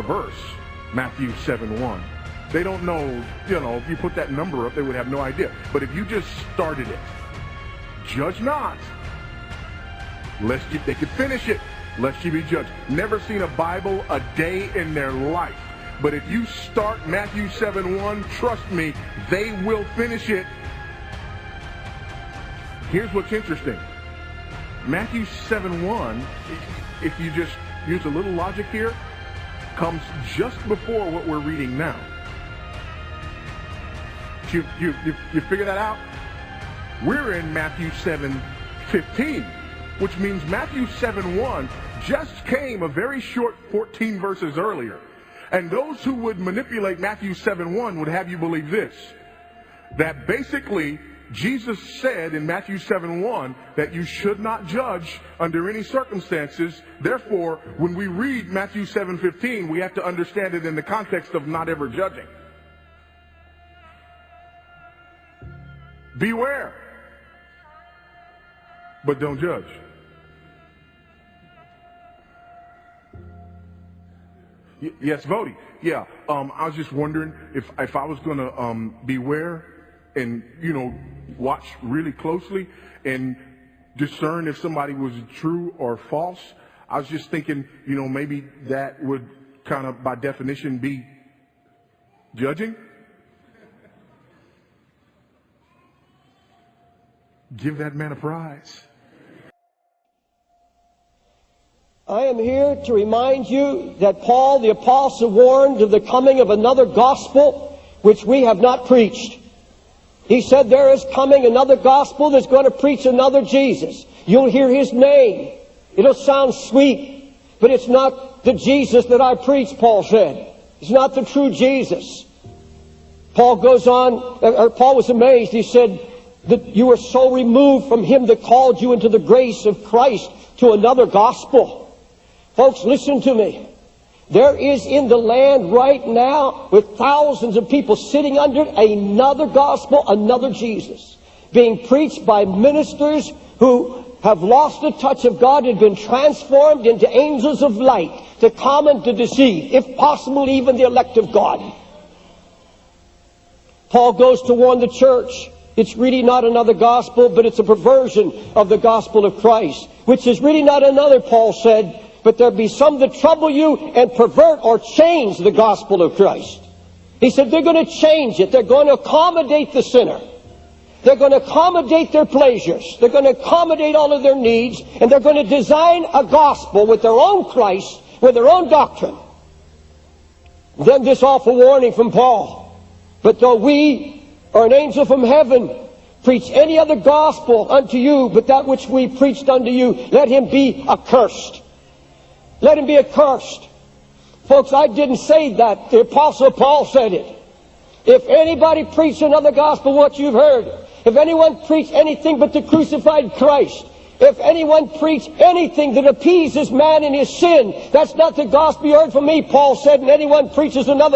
verse, Matthew 7:1. They don't know, if you put that number up, they would have no idea. But if you just started it, judge not, lest they could finish it, lest you be judged. Never seen a Bible a day in their life. But if you start Matthew 7:1, trust me, they will finish it. Here's what's interesting. Matthew 7:1, if you just use a little logic here, comes just before what we're reading now. You figure that out? We're in Matthew 7:15, which means Matthew 7:1 just came a very short 14 verses earlier. And those who would manipulate Matthew 7:1 would have you believe this, that basically Jesus said in Matthew 7:1 that you should not judge under any circumstances. Therefore, when we read Matthew 7:15, we have to understand it in the context of not ever judging. Beware, but don't judge. Yes, Vody. Yeah, I was just wondering if I was going to beware and, watch really closely and discern if somebody was true or false. I was just thinking, maybe that would kind of, by definition, be judging. Give that man a prize. I am here to remind you that Paul the apostle warned of the coming of another gospel which we have not preached. He said there is coming another gospel that's going to preach another Jesus. You'll hear his name. It'll sound sweet, but it's not the Jesus that I preach, Paul said. It's not the true Jesus. Paul was amazed. He said that you were so removed from him that called you into the grace of Christ to another gospel. Folks, listen to me. There is in the land right now, with thousands of people sitting under another gospel, another Jesus, being preached by ministers who have lost the touch of God and been transformed into angels of light to come and to deceive, if possible, even the elect of God. Paul goes to warn the church. It's really not another gospel, but it's a perversion of the gospel of Christ, which is really not another, Paul said, but there be some that trouble you and pervert or change the gospel of Christ. He said they're going to change it. They're going to accommodate the sinner. They're going to accommodate their pleasures. They're going to accommodate all of their needs. And they're going to design a gospel with their own Christ, with their own doctrine. Then this awful warning from Paul. But though we or an angel from heaven preach any other gospel unto you but that which we preached unto you, let him be accursed. Let him be accursed. Folks, I didn't say that. The apostle Paul said it. If anybody preached another gospel, what you've heard, if anyone preached anything but the crucified Christ, if anyone preached anything that appeases man in his sin, that's not the gospel you heard from me, Paul said, and anyone preaches another